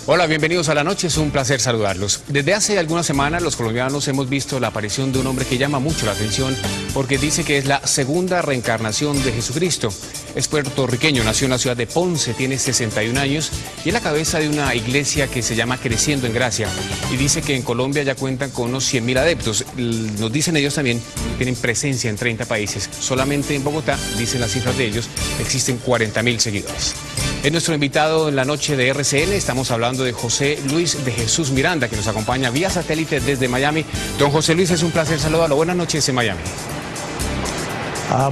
Hola, bienvenidos a La Noche, es un placer saludarlos. Desde hace algunas semanas los colombianos hemos visto la aparición de un hombre que llama mucho la atención porque dice que es la segunda reencarnación de Jesucristo. Es puertorriqueño, nació en la ciudad de Ponce, tiene 61 años y es la cabeza de una iglesia que se llama Creciendo en Gracia. Y dice que en Colombia ya cuentan con unos 100.000 adeptos. Nos dicen ellos también que tienen presencia en 30 países. Solamente en Bogotá, dicen las cifras de ellos, existen 40.000 seguidores. Es nuestro invitado en La Noche de RCN. Estamos hablando de José Luis de Jesús Miranda, que nos acompaña vía satélite desde Miami. Don José Luis, es un placer saludarlo. Buenas noches en Miami.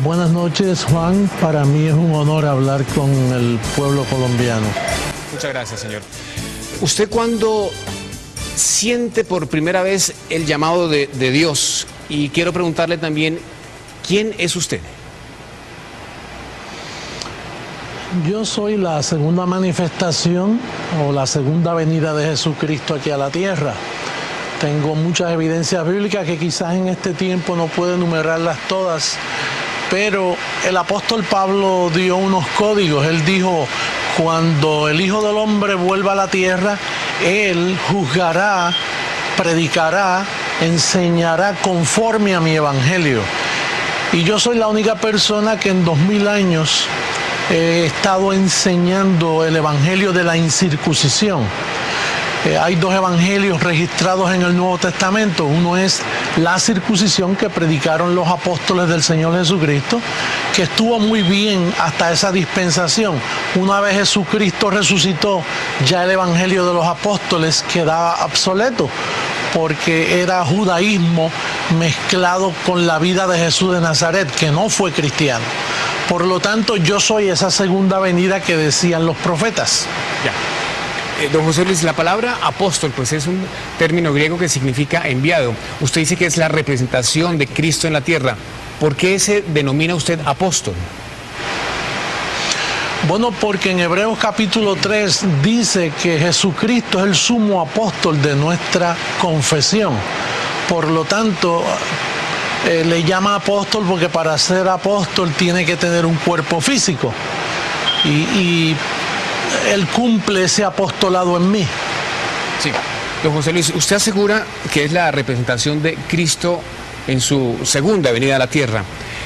Buenas noches, Juan. Para mí es un honor hablar con el pueblo colombiano. Muchas gracias, señor. ¿Usted cuándo siente por primera vez el llamado de Dios? Y quiero preguntarle también, ¿quién es usted? Yo soy la segunda manifestación o la segunda venida de Jesucristo aquí a la tierra. Tengo muchas evidencias bíblicas que quizás en este tiempo no puedo enumerarlas todas, pero el apóstol Pablo dio unos códigos. Él dijo, cuando el Hijo del Hombre vuelva a la tierra, Él juzgará, predicará, enseñará conforme a mi evangelio. Y yo soy la única persona que en 2000 años he estado enseñando el evangelio de la incircuncisión. Hay dos evangelios registrados en el Nuevo Testamento. Uno es la circuncisión que predicaron los apóstoles del Señor Jesucristo, que estuvo muy bien hasta esa dispensación. Una vez Jesucristo resucitó, ya el evangelio de los apóstoles quedaba obsoleto, porque era judaísmo mezclado con la vida de Jesús de Nazaret, que no fue cristiano. Por lo tanto, yo soy esa segunda venida que decían los profetas. Ya. Don José Luis, la palabra apóstol pues es un término griego que significa enviado. Usted dice que es la representación de Cristo en la tierra. ¿Por qué se denomina usted apóstol? Bueno, porque en Hebreos capítulo 3 dice que Jesucristo es el sumo apóstol de nuestra confesión. Por lo tanto, le llama apóstol porque para ser apóstol tiene que tener un cuerpo físico. Y Él cumple ese apostolado en mí. Sí. Don José Luis, usted asegura que es la representación de Cristo en su segunda venida a la tierra.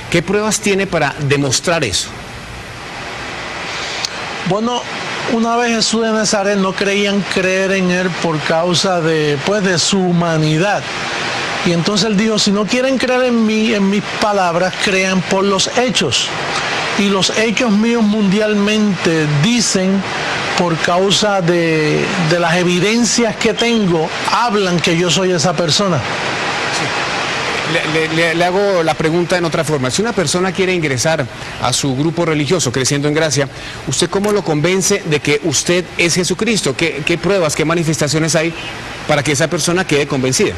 ¿Qué pruebas tiene para demostrar eso? Bueno, una vez Jesús de Nazaret no creían creer en Él por causa de su humanidad. Y entonces Él dijo, si no quieren creer en mí, en mis palabras, crean por los hechos. Y los hechos míos mundialmente dicen, por causa de las evidencias que tengo, hablan que yo soy esa persona. Sí. Le hago la pregunta en otra forma. Si una persona quiere ingresar a su grupo religioso, Creciendo en Gracia, ¿usted cómo lo convence de que usted es Jesucristo? ¿Qué pruebas, qué manifestaciones hay para que esa persona quede convencida?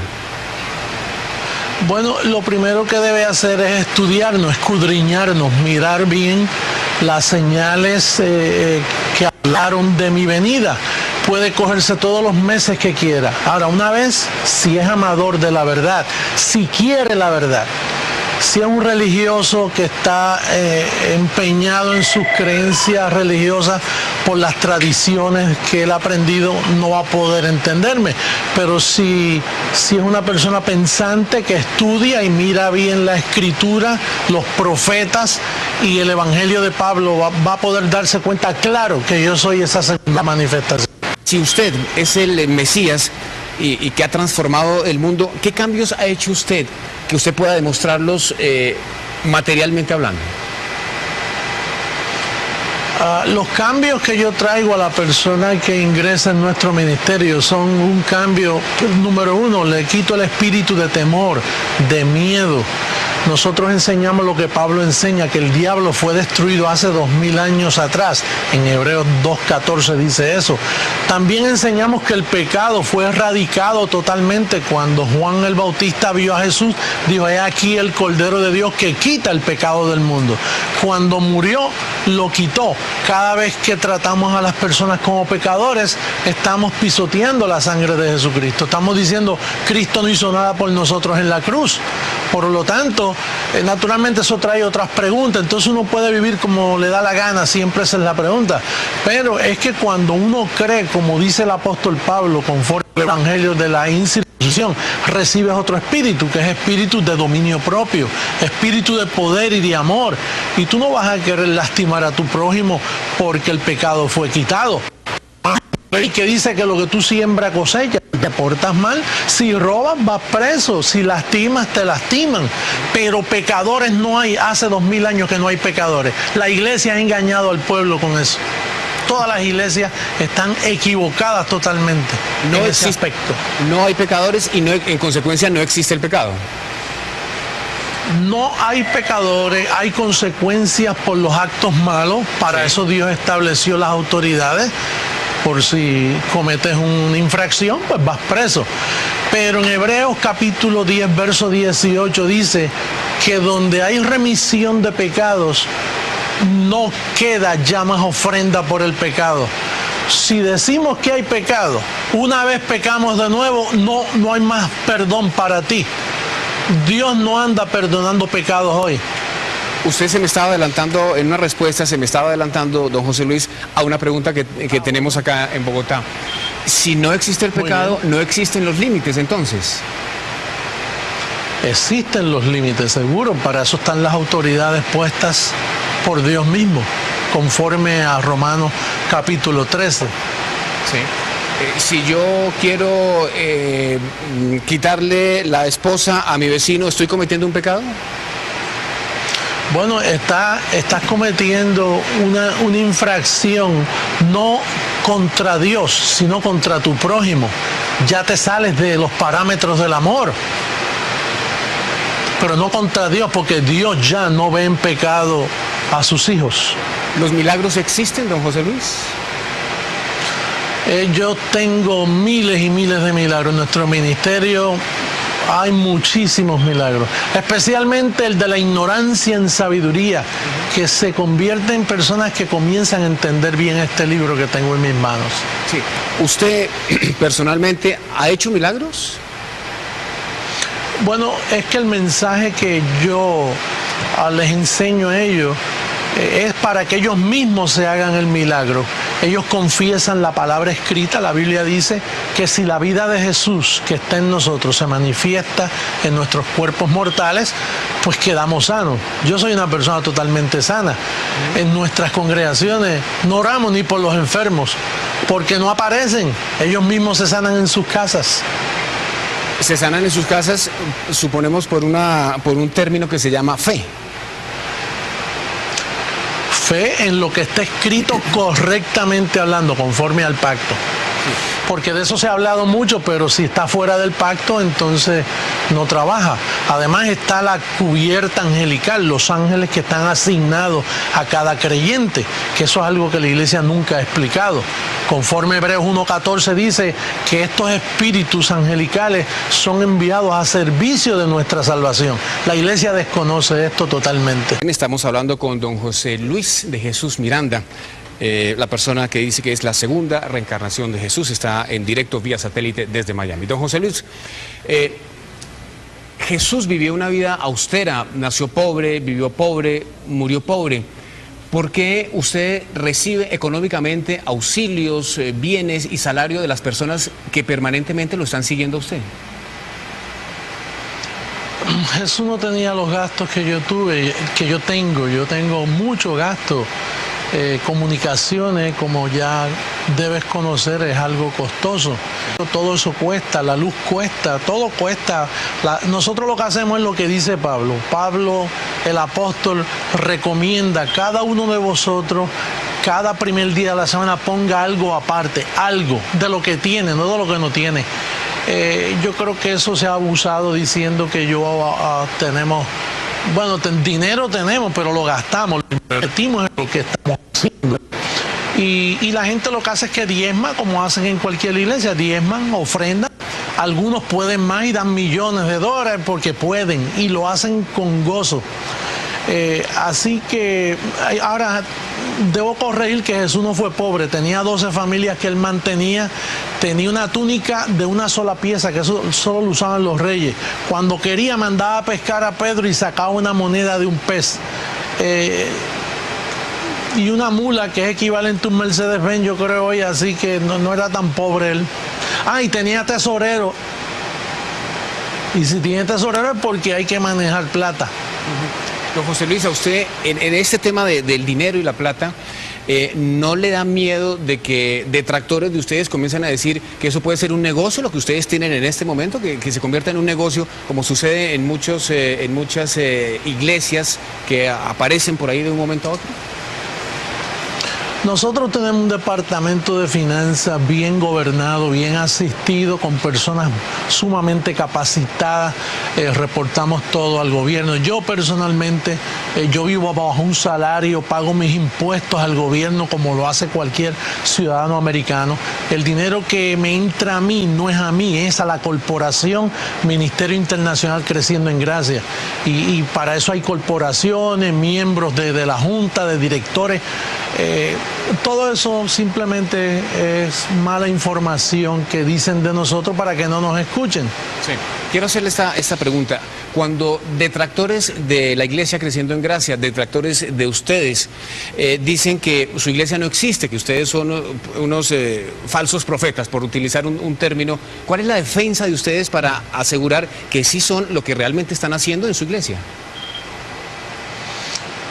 Bueno, lo primero que debe hacer es estudiarnos, escudriñarnos, mirar bien las señales que hablaron de mi venida. Puede cogerse todos los meses que quiera. Ahora, una vez, si es amador de la verdad, si quiere la verdad, si es un religioso que está empeñado en sus creencias religiosas por las tradiciones que él ha aprendido, no va a poder entenderme. Pero si es una persona pensante que estudia y mira bien la escritura, los profetas y el evangelio de Pablo, va a poder darse cuenta claro que yo soy esa segunda manifestación. Si usted es el Mesías y que ha transformado el mundo, ¿qué cambios ha hecho usted que usted pueda demostrarlos materialmente hablando? Los cambios que yo traigo a la persona que ingresa en nuestro ministerio son un cambio, número uno, le quito el espíritu de temor, de miedo. Nosotros enseñamos lo que Pablo enseña, que el diablo fue destruido hace 2000 años atrás. En Hebreos 2:14 dice eso. También enseñamos que el pecado fue erradicado totalmente. Cuando Juan el Bautista vio a Jesús, dijo, he aquí el Cordero de Dios que quita el pecado del mundo. Cuando murió, lo quitó. cada vez que tratamos a las personas como pecadores, estamos pisoteando la sangre de Jesucristo. Estamos diciendo, Cristo no hizo nada por nosotros en la cruz. Por lo tanto, naturalmente eso trae otras preguntas. Entonces uno puede vivir como le da la gana, siempre esa es la pregunta. Pero es que cuando uno cree, como dice el apóstol Pablo, conforme al evangelio de la incircuncisión, recibes otro espíritu, que es espíritu de dominio propio, espíritu de poder y de amor. Y tú no vas a querer lastimar a tu prójimo porque el pecado fue quitado. Y que dice que lo que tú siembras cosecha. Si te portas mal, si robas vas preso, si lastimas te lastiman. Pero pecadores no hay, hace 2000 años que no hay pecadores. La iglesia ha engañado al pueblo con eso. Todas las iglesias están equivocadas totalmente en ese aspecto. No hay pecadores y en consecuencia no existe el pecado. No hay pecadores, hay consecuencias por los actos malos. Para eso Dios estableció las autoridades. Por si cometes una infracción, pues vas preso. Pero en Hebreos capítulo 10, verso 18 dice que donde hay remisión de pecados, no queda ya más ofrenda por el pecado. Si decimos que hay pecado, una vez pecamos de nuevo, no hay más perdón para ti. Dios no anda perdonando pecados hoy. Usted se me estaba adelantando, en una respuesta se me estaba adelantando, don José Luis, a una pregunta que tenemos acá en Bogotá. Si no existe el pecado, no existen los límites, entonces. Existen los límites, seguro. Para eso están las autoridades puestas por Dios mismo, conforme a Romanos capítulo 13. Sí. Si yo quiero quitarle la esposa a mi vecino, ¿estoy cometiendo un pecado? Bueno, estás cometiendo una infracción no contra Dios, sino contra tu prójimo. Ya te sales de los parámetros del amor, pero no contra Dios, porque Dios ya no ve en pecado a sus hijos. ¿Los milagros existen, don José Luis? Yo tengo miles y miles de milagros. En nuestro ministerio hay muchísimos milagros, especialmente el de la ignorancia en sabiduría, que se convierte en personas que comienzan a entender bien este libro que tengo en mis manos. Sí. ¿Usted personalmente ha hecho milagros? Bueno, es que el mensaje que yo les enseño a ellos es para que ellos mismos se hagan el milagro. Ellos confiesan la palabra escrita. La Biblia dice que si la vida de Jesús que está en nosotros se manifiesta en nuestros cuerpos mortales, pues quedamos sanos. Yo soy una persona totalmente sana. En nuestras congregaciones no oramos ni por los enfermos, porque no aparecen. Ellos mismos se sanan en sus casas. Se sanan en sus casas, suponemos, por un término que se llama fe. Fe en lo que está escrito correctamente hablando, conforme al pacto. Porque de eso se ha hablado mucho, pero si está fuera del pacto, entonces no trabaja. Además está la cubierta angelical, los ángeles que están asignados a cada creyente, que eso es algo que la iglesia nunca ha explicado. Conforme Hebreos 1:14 dice que estos espíritus angelicales son enviados a servicio de nuestra salvación. La iglesia desconoce esto totalmente. Estamos hablando con don José Luis de Jesús Miranda. La persona que dice que es la segunda reencarnación de Jesús, está en directo vía satélite desde Miami. Don José Luis, Jesús vivió una vida austera, nació pobre, vivió pobre, murió pobre. ¿Por qué usted recibe económicamente auxilios, bienes y salario de las personas que permanentemente lo están siguiendo a usted? Jesús no tenía los gastos que yo tuve, que yo tengo. Yo tengo mucho gasto. Comunicaciones, como ya debes conocer, es algo costoso. Todo eso cuesta, la luz cuesta, todo cuesta. Nosotros lo que hacemos es lo que dice Pablo. Pablo, el apóstol, recomienda a cada uno de vosotros, cada primer día de la semana, ponga algo aparte, algo de lo que tiene, no de lo que no tiene. Yo creo que eso se ha abusado diciendo que tenemos... Bueno, dinero tenemos, pero lo gastamos, lo invertimos en lo que estamos haciendo. Y la gente lo que hace es que diezma, como hacen en cualquier iglesia, diezman, ofrendan. Algunos pueden más y dan millones de dólares porque pueden y lo hacen con gozo. Así que ahora debo corregir que Jesús no fue pobre, tenía 12 familias que él mantenía, tenía una túnica de una sola pieza, que eso solo lo usaban los reyes. Cuando quería mandaba a pescar a Pedro y sacaba una moneda de un pez. Y una mula que es equivalente a un Mercedes-Benz, yo creo hoy, así que no era tan pobre él. Y tenía tesorero. Y si tiene tesorero es porque hay que manejar plata. Don José Luis, a usted en este tema del dinero y la plata, ¿no le da miedo de que detractores de ustedes comiencen a decir que eso puede ser un negocio, lo que ustedes tienen en este momento, que se convierta en un negocio, como sucede en muchas iglesias que aparecen por ahí de un momento a otro? Nosotros tenemos un departamento de finanzas bien gobernado, bien asistido, con personas sumamente capacitadas. Reportamos todo al gobierno. Yo personalmente, yo vivo bajo un salario, pago mis impuestos al gobierno como lo hace cualquier ciudadano americano. El dinero que me entra a mí no es a mí, es a la corporación Ministerio Internacional Creciendo en Gracia. Y para eso hay corporaciones, miembros de la junta, de directores. Todo eso simplemente es mala información que dicen de nosotros para que no nos escuchen. Sí. Quiero hacerle esta pregunta. Cuando detractores de la iglesia Creciendo en Gracia, detractores de ustedes, dicen que su iglesia no existe, que ustedes son unos falsos profetas, por utilizar un término, ¿cuál es la defensa de ustedes para asegurar que sí son lo que realmente están haciendo en su iglesia?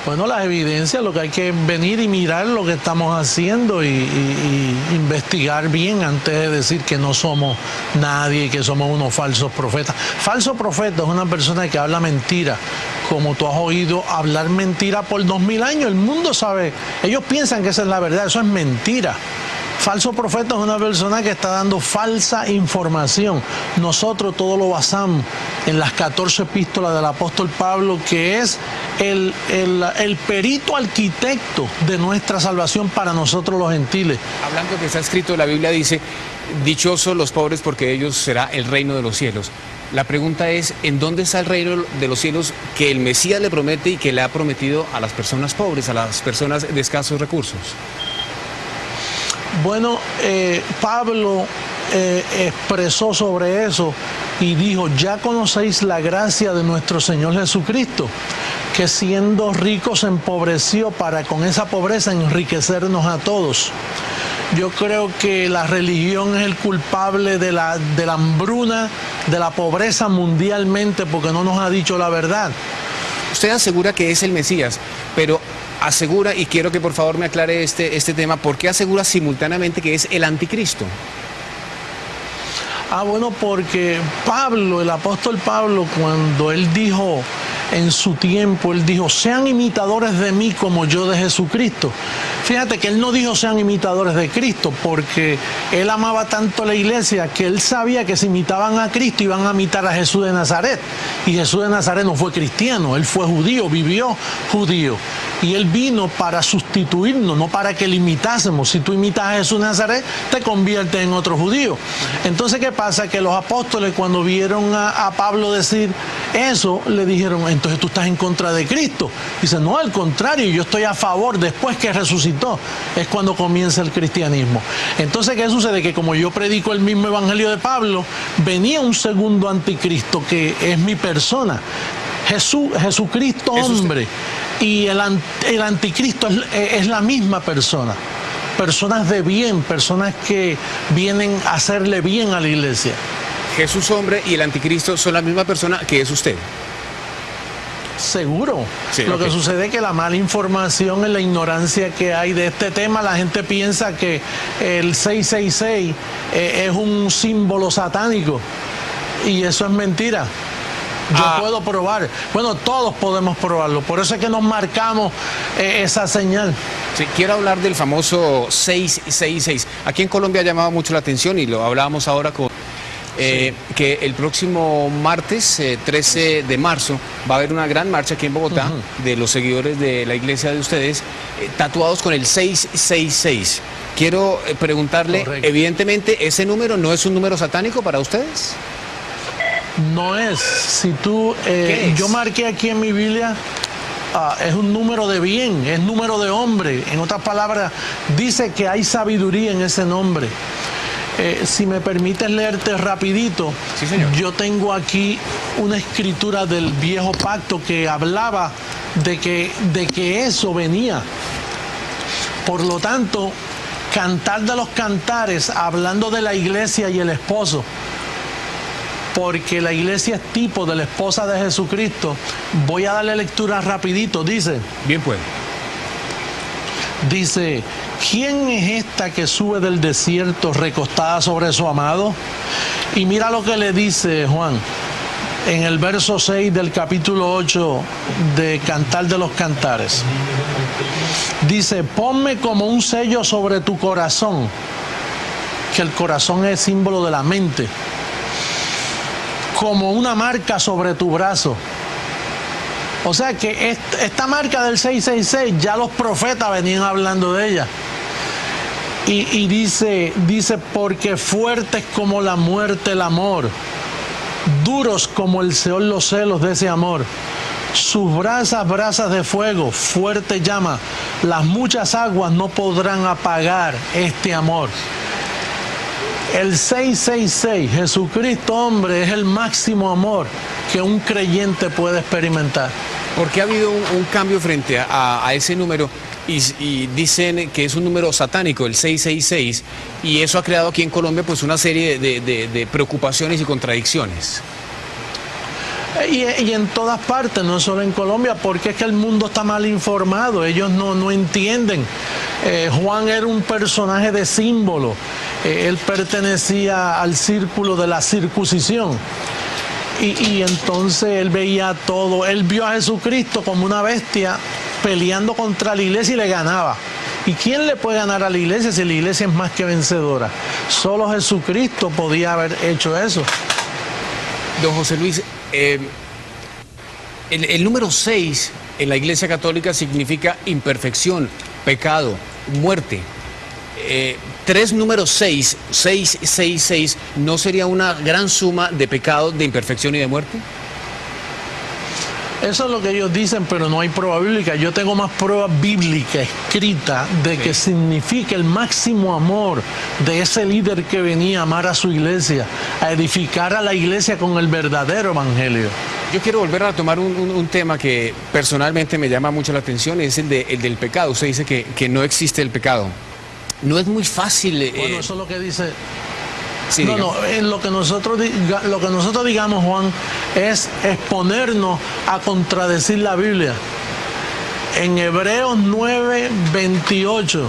Bueno, las evidencias, lo que hay que venir y mirar lo que estamos haciendo y investigar bien antes de decir que no somos nadie y que somos unos falsos profetas. Falso profeta es una persona que habla mentira, como tú has oído hablar mentira por 2000 años. El mundo sabe, ellos piensan que esa es la verdad, eso es mentira. Falso profeta es una persona que está dando falsa información. Nosotros todo lo basamos en las 14 epístolas del apóstol Pablo, que es el perito arquitecto de nuestra salvación para nosotros los gentiles. Hablando que está escrito, la Biblia dice, dichosos los pobres porque ellos será el reino de los cielos. La pregunta es, ¿en dónde está el reino de los cielos que el Mesías le promete y que le ha prometido a las personas pobres, a las personas de escasos recursos? Bueno, Pablo expresó sobre eso y dijo, ya conocéis la gracia de nuestro Señor Jesucristo, que siendo rico se empobreció para con esa pobreza enriquecernos a todos. Yo creo que la religión es el culpable de la hambruna, de la pobreza mundialmente, porque no nos ha dicho la verdad. Usted asegura que es el Mesías, pero asegura, y quiero que por favor me aclare este tema, ¿por qué asegura simultáneamente que es el anticristo? Bueno, porque Pablo, el apóstol Pablo, cuando él dijo en su tiempo, él dijo, sean imitadores de mí como yo de Jesucristo. Fíjate que él no dijo sean imitadores de Cristo, porque él amaba tanto a la iglesia que él sabía que si imitaban a Cristo iban a imitar a Jesús de Nazaret. Y Jesús de Nazaret no fue cristiano, él fue judío, vivió judío. Y él vino para sustituirnos, no para que le imitásemos. Si tú imitas a Jesús de Nazaret, te conviertes en otro judío. Entonces, ¿qué pasa? Que los apóstoles, cuando vieron a Pablo decir eso, le dijeron, entonces tú estás en contra de Cristo. Dice, no, al contrario, yo estoy a favor. Después que resucitó, es cuando comienza el cristianismo. Entonces, ¿qué sucede? Que como yo predico el mismo evangelio de Pablo, venía un segundo anticristo, que es mi persona. Jesucristo hombre. Y el anticristo es la misma persona. Personas de bien, personas que vienen a hacerle bien a la iglesia. Jesús hombre y el anticristo son la misma persona que es usted. Seguro. Sí, lo que sucede es que la mala información, en la ignorancia que hay de este tema, la gente piensa que el 666 es un símbolo satánico y eso es mentira. Yo puedo probar. Bueno, todos podemos probarlo. Por eso es que nos marcamos esa señal. Sí, quiero hablar del famoso 666. Aquí en Colombia ha llamado mucho la atención y lo hablábamos ahora con... que el próximo martes, 13 de marzo, va a haber una gran marcha aquí en Bogotá de los seguidores de la iglesia de ustedes, tatuados con el 666. Quiero preguntarle, correcto, evidentemente, ¿ese número no es un número satánico para ustedes? No es. Si tú, yo marqué aquí en mi Biblia es un número de bien, es número de hombre. En otras palabras, dice que hay sabiduría en ese nombre. Si me permites leerte rapidito, sí, señor. Yo tengo aquí una escritura del Viejo Pacto que hablaba de que eso venía. Por lo tanto, Cantar de los Cantares, hablando de la iglesia y el esposo, porque la iglesia es tipo de la esposa de Jesucristo. Voy a darle lectura rapidito, dice. Bien, pues. Dice, ¿quién es esta que sube del desierto recostada sobre su amado? Y mira lo que le dice Juan en el verso 6 del capítulo 8 de Cantar de los Cantares. Dice, ponme como un sello sobre tu corazón, que el corazón es símbolo de la mente, como una marca sobre tu brazo. O sea que esta marca del 666 ya los profetas venían hablando de ella. Y dice, porque fuerte es como la muerte el amor, duros como el Seol los celos de ese amor. Sus brasas de fuego, fuerte llama, las muchas aguas no podrán apagar este amor. El 666, Jesucristo hombre, es el máximo amor que un creyente puede experimentar. Porque ha habido un cambio frente a ese número y dicen que es un número satánico, el 666, y eso ha creado aquí en Colombia pues una serie de preocupaciones y contradicciones. Y en todas partes, no solo en Colombia, porque es que el mundo está mal informado, ellos no entienden. Juan era un personaje de símbolo, él pertenecía al círculo de la circuncisión. Y entonces él veía todo, él vio a Jesucristo como una bestia peleando contra la iglesia y le ganaba. ¿Y quién le puede ganar a la iglesia si la iglesia es más que vencedora? Solo Jesucristo podía haber hecho eso. Don José Luis, el número 6 en la Iglesia Católica significa imperfección, pecado, muerte. 3 números 6, 666, ¿no sería una gran suma de pecado, de imperfección y de muerte? Eso es lo que ellos dicen, pero no hay prueba bíblica. Yo tengo más prueba bíblica escrita de que significa el máximo amor de ese líder que venía a amar a su iglesia, a edificar a la iglesia con el verdadero evangelio. Yo quiero volver a tomar un tema que personalmente me llama mucho la atención, es el del pecado. Usted dice que no existe el pecado. No es muy fácil. Bueno, eso es lo que dice. Sí, no, lo que nosotros digamos, Juan, es exponernos a contradecir la Biblia. En Hebreos 9:28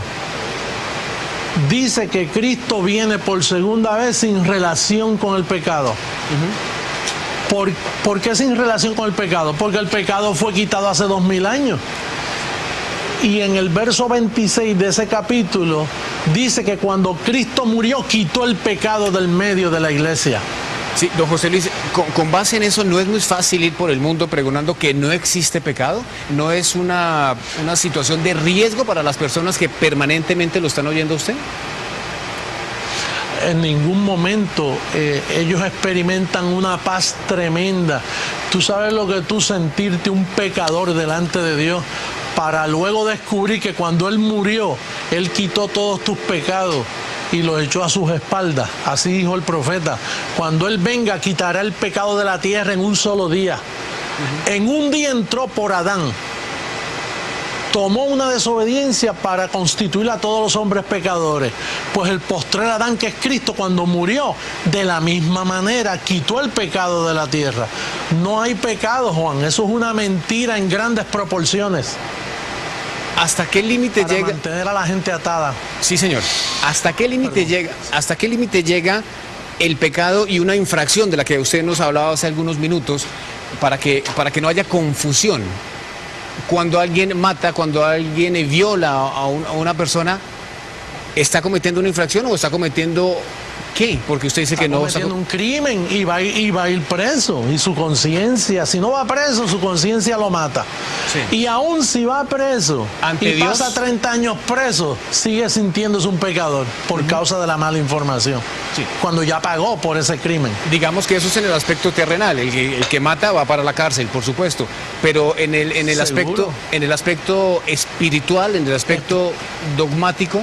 dice que Cristo viene por segunda vez sin relación con el pecado. ¿Por qué sin relación con el pecado? Porque el pecado fue quitado hace 2000 años. Y en el verso 26 de ese capítulo dice que cuando Cristo murió, quitó el pecado del medio de la iglesia. Sí, don José Luis, con base en eso, ¿no es muy fácil ir por el mundo pregonando que no existe pecado? ¿No es una situación de riesgo para las personas que permanentemente lo están oyendo a usted? En ningún momento ellos experimentan una paz tremenda. Tú sabes lo que tú sentirte un pecador delante de Dios, para luego descubrir que cuando Él murió, Él quitó todos tus pecados y los echó a sus espaldas. Así dijo el profeta. Cuando Él venga, quitará el pecado de la tierra en un solo día. En un día entró por Adán. Tomó una desobediencia para constituir a todos los hombres pecadores. Pues el postrer Adán, que es Cristo, cuando murió, de la misma manera quitó el pecado de la tierra. No hay pecado, Juan. Eso es una mentira en grandes proporciones. ¿Hasta qué límite llega? Para mantener a la gente atada. Sí, señor. ¿Hasta qué límite llega? ¿Hasta qué límite llega el pecado y una infracción de la que usted nos hablaba hace algunos minutos para que no haya confusión? Cuando alguien mata, cuando alguien viola a una persona, ¿está cometiendo una infracción o está cometiendo qué? Porque usted dice que no está cometiendo un crimen y va a ir preso. Y su conciencia, si no va preso, su conciencia lo mata. Sí. Y aún si va preso ante y Dios, pasa 30 años preso, sigue sintiéndose un pecador por causa de la mala información. Sí. Cuando ya pagó por ese crimen. Digamos que eso es en el aspecto terrenal. El que mata va para la cárcel, por supuesto. Pero en el aspecto espiritual, en el aspecto dogmático,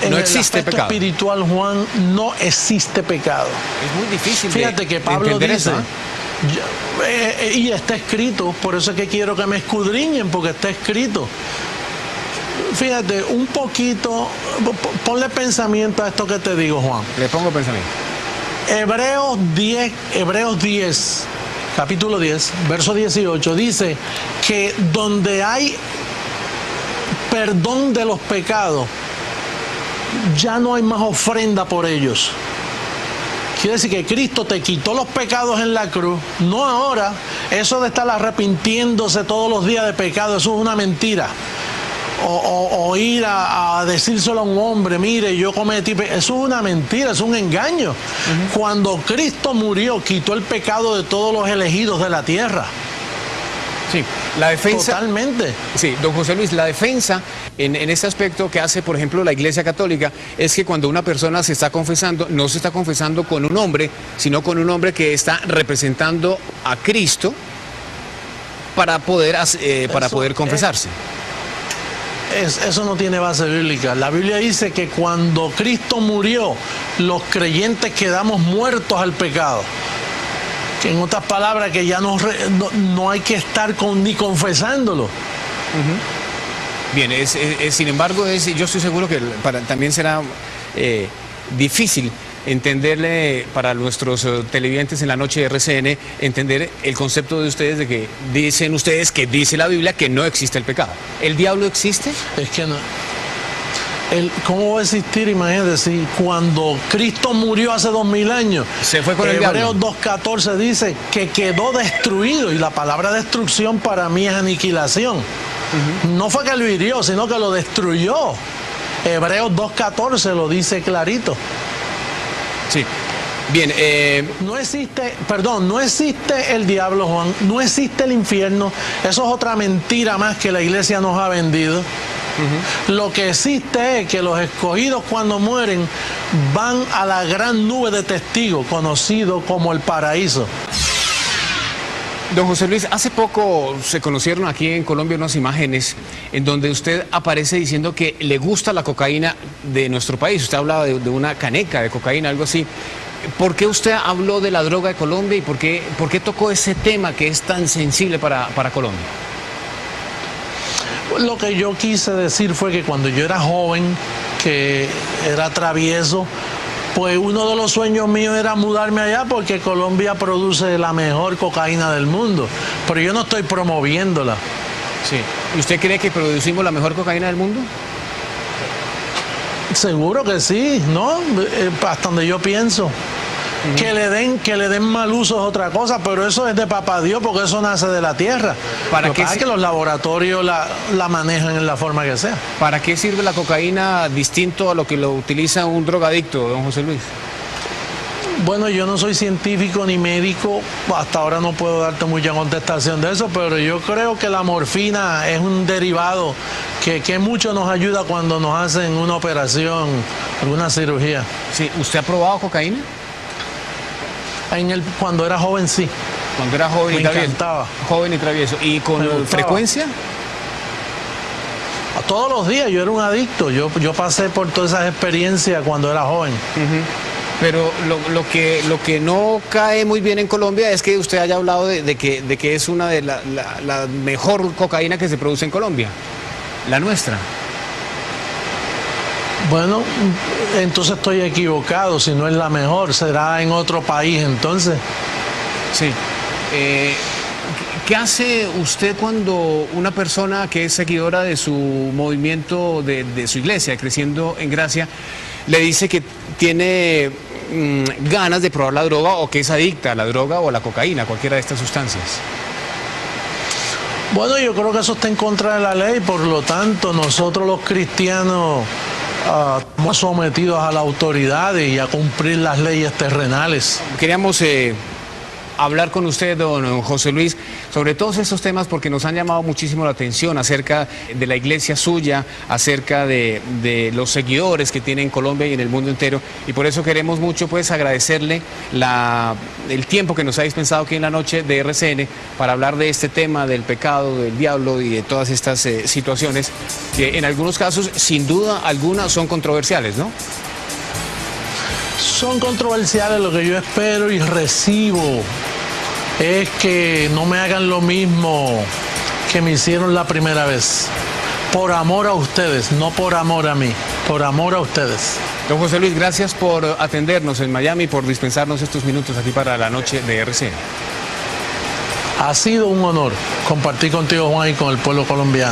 no existe pecado. En el aspecto espiritual, Juan, no existe pecado. Es muy difícil. Fíjate que Pablo dice, eso, y está escrito, por eso es que quiero que me escudriñen, porque está escrito. Fíjate, un poquito, ponle pensamiento a esto que te digo, Juan. Le pongo pensamiento. Hebreos 10, capítulo 10, verso 18, dice que donde hay perdón de los pecados, ya no hay más ofrenda por ellos. Quiere decir que Cristo te quitó los pecados en la cruz, no ahora. Eso de estar arrepintiéndose todos los días de pecado, eso es una mentira. O ir a decírselo a un hombre, mire, yo cometí, eso es una mentira, es un engaño. Cuando Cristo murió, quitó el pecado de todos los elegidos de la tierra. Sí, la defensa. Totalmente. Sí, don José Luis, la defensa en este aspecto que hace, por ejemplo, la Iglesia Católica, es que cuando una persona se está confesando, no se está confesando con un hombre, sino con un hombre que está representando a Cristo para poder confesarse. Eso no tiene base bíblica. La Biblia dice que cuando Cristo murió, los creyentes quedamos muertos al pecado. Que en otras palabras, que ya no hay que estar ni confesándolo. Bien, sin embargo, yo estoy seguro que también será difícil entenderle para nuestros televidentes en la noche de RCN, entender el concepto de ustedes de que dicen ustedes que dice la Biblia que no existe el pecado. ¿El diablo existe? Es que no. ¿Cómo va a existir? Imagínate, si cuando Cristo murió hace 2000 años, se fue con el diablo. Hebreos 2:14 dice que quedó destruido, y la palabra destrucción para mí es aniquilación. No fue que lo hirió, sino que lo destruyó. Hebreos 2:14 lo dice clarito. Sí. Bien, no existe el diablo, Juan, no existe el infierno. Eso es otra mentira más que la iglesia nos ha vendido. Lo que existe es que los escogidos cuando mueren van a la gran nube de testigos, conocido como el paraíso. Don José Luis, hace poco se conocieron aquí en Colombia unas imágenes en donde usted aparece diciendo que le gusta la cocaína de nuestro país. Usted hablaba de una caneca de cocaína, algo así. ¿Por qué usted habló de la droga de Colombia y por qué tocó ese tema que es tan sensible para Colombia? Lo que yo quise decir fue que cuando yo era joven, que era travieso, pues uno de los sueños míos era mudarme allá porque Colombia produce la mejor cocaína del mundo, pero yo no estoy promoviéndola. Sí. ¿Y usted cree que producimos la mejor cocaína del mundo? Seguro que sí, ¿no? Hasta donde yo pienso. Que le den mal uso es otra cosa, pero eso es de papá Dios, porque eso nace de la tierra. Lo que pasa es que los laboratorios la manejan en la forma que sea. ¿Para qué sirve la cocaína distinto a lo que lo utiliza un drogadicto, don José Luis? Bueno, yo no soy científico ni médico, hasta ahora no puedo darte mucha contestación de eso, pero yo creo que la morfina es un derivado que mucho nos ayuda cuando nos hacen una operación, alguna cirugía. Sí, ¿usted ha probado cocaína? Cuando era joven, sí. Cuando era joven y travieso. Joven y travieso. ¿Y con frecuencia? Todos los días. Yo era un adicto. Yo pasé por todas esas experiencias cuando era joven. Pero lo que no cae muy bien en Colombia es que usted haya hablado de que es una de la mejor cocaína que se produce en Colombia, la nuestra. Bueno, entonces estoy equivocado. Si no es la mejor, será en otro país entonces. Sí. ¿Qué hace usted cuando una persona que es seguidora de su movimiento, de su iglesia, Creciendo en Gracia, le dice que tiene ganas de probar la droga o que es adicta a la droga o a la cocaína, cualquiera de estas sustancias? Bueno, yo creo que eso está en contra de la ley, por lo tanto, nosotros los cristianos estamos sometidos a las autoridades y a cumplir las leyes terrenales. Queríamos hablar con usted, don José Luis, sobre todos estos temas porque nos han llamado muchísimo la atención acerca de la iglesia suya, acerca de los seguidores que tiene en Colombia y en el mundo entero, y por eso queremos mucho pues agradecerle el tiempo que nos ha dispensado aquí en la noche de RCN para hablar de este tema del pecado, del diablo y de todas estas situaciones que en algunos casos sin duda alguna son controversiales, ¿no? Son controversiales. Lo que yo espero y recibo es que no me hagan lo mismo que me hicieron la primera vez. Por amor a ustedes, no por amor a mí, por amor a ustedes. Don José Luis, gracias por atendernos en Miami, por dispensarnos estos minutos aquí para la noche de RCN. Ha sido un honor compartir contigo, Juan, y con el pueblo colombiano.